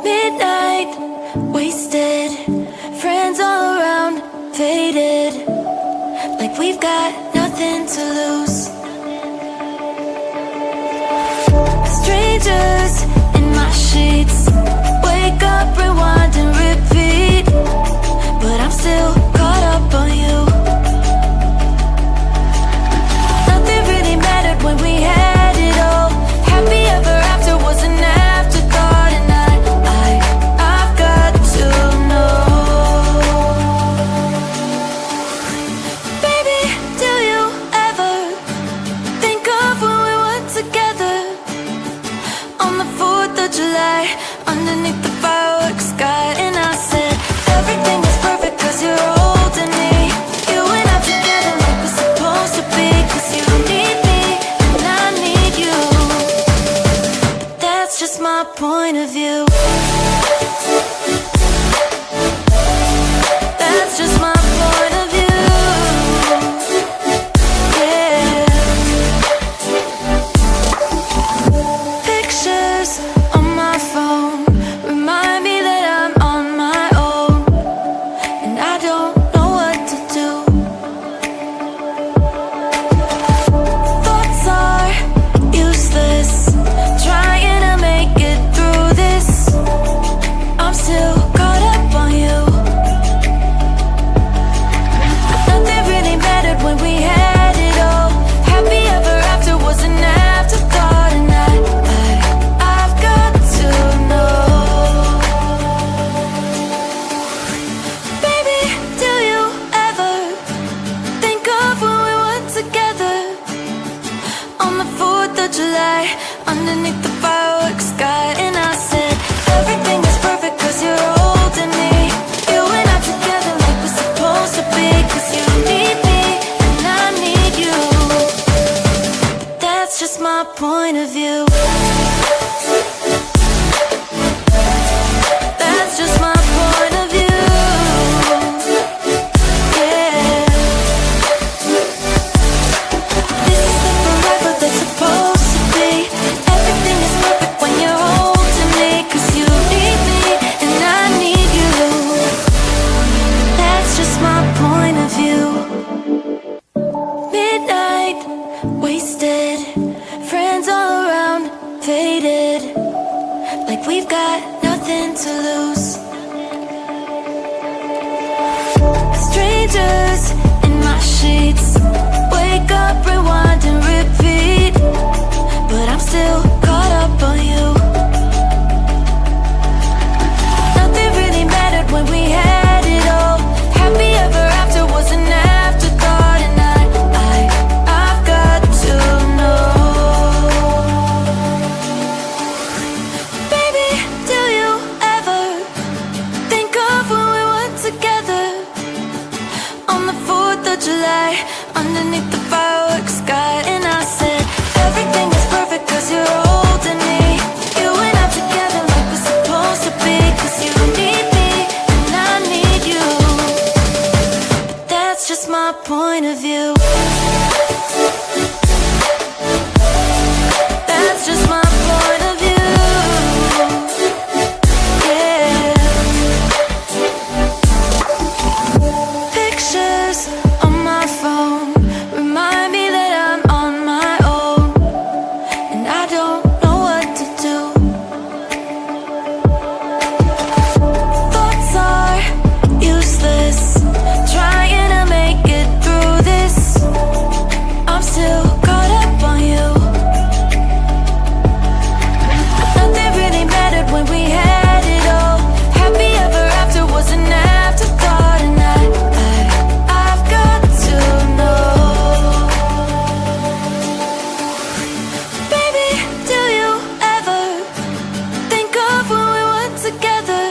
Midnight, wasted, friends all around, faded, like we've got nothing to lose. Strangers in my sheets, wake up, rewind and repeat, but I'm still caught up on you. Nothing really mattered when we had it all. Happy ever after was an afterthought, and I've got to know. Baby, do you ever think of when we were together on the 4th of July, underneath the fireworks sky? And I said, everything is perfect cause you're holding me. You and I together like we're supposed to be, cause you need me and I need you. That's just my point of view. That's just my point of view. Yeah. Pictures on my phone remind me that I'm on my own, and I don't know what to do. Thoughts are useless, trying to make it through this. I'm still caught up on you. Nothing really mattered when we had it all. Happy ever after was an afterthought, and I've got to know. Baby, do you ever think of when we were together on the 4th of July, underneath the fireworks sky? And I said, everything is perfect cause you're holding me. You and I together like we're supposed to be, cause you need me and I need you. That's just my point of view. That's just my point of view. Yeah. This is the forever that's supposed to be. Everything is perfect when you're holding me, cause you need me and I need you. That's just my point of view. Midnight, wasted, friends all around, faded, like we've got nothing to lose. Strangers in my sheets, wake up, rewind and repeat, but I'm still caught up on you. Nothing really mattered when we had it all. Happy ever after was an afterthought, and I've got to know. Baby, do you ever think of when we were together on the 4th of July, underneath the fireworks sky? And I said, everything is perfect cause you're holding me. You and I together like we're supposed to be, cause you need me and I need you. That's just my point of view. That's just my point of view. Yeah. Pictures on my phone remind me that I'm on my own, and I don't know what to do. Thoughts are useless, trying to make it through this. I'm still caught up on you. Nothing really mattered when we had it all. Happy ever after was an afterthought, and I've got to know. Baby, do you ever think of when we were together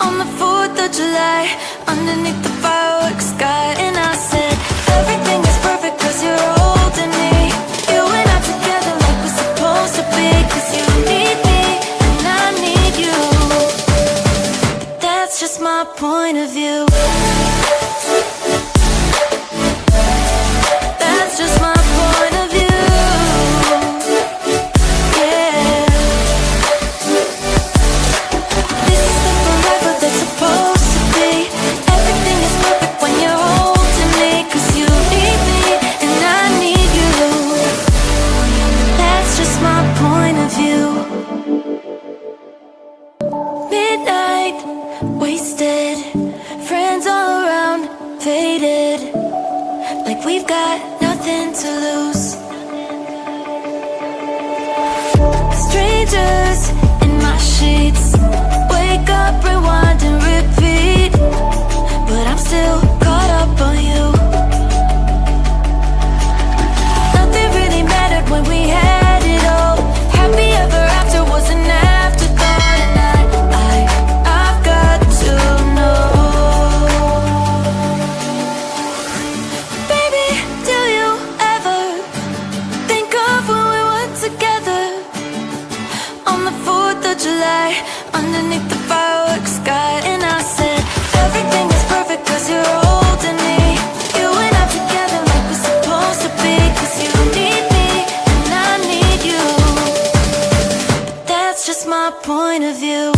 on the 4th of July, underneath the fireworks sky? And I said, everything is perfect cause you're holding me. You and I together like we're supposed to be, cause you need me and I need you. That's just my point of view. That's just my point of view. Yeah. wasted. Friends all around, faded, like we've got nothing to lose. Strangers in my sheets, wake up, rewind and repeat, but I'm still caught up on you. Nothing really mattered when we had it all. Happy ever after was an afterthought, and I've got to know. Baby, do you ever think of when we were together on the 4th of July, underneath the fireworks sky? And I said, everything is perfect 'cause you're holding me. You and I together like we're supposed to be, 'cause you need me and I need you. But that's just my point of view.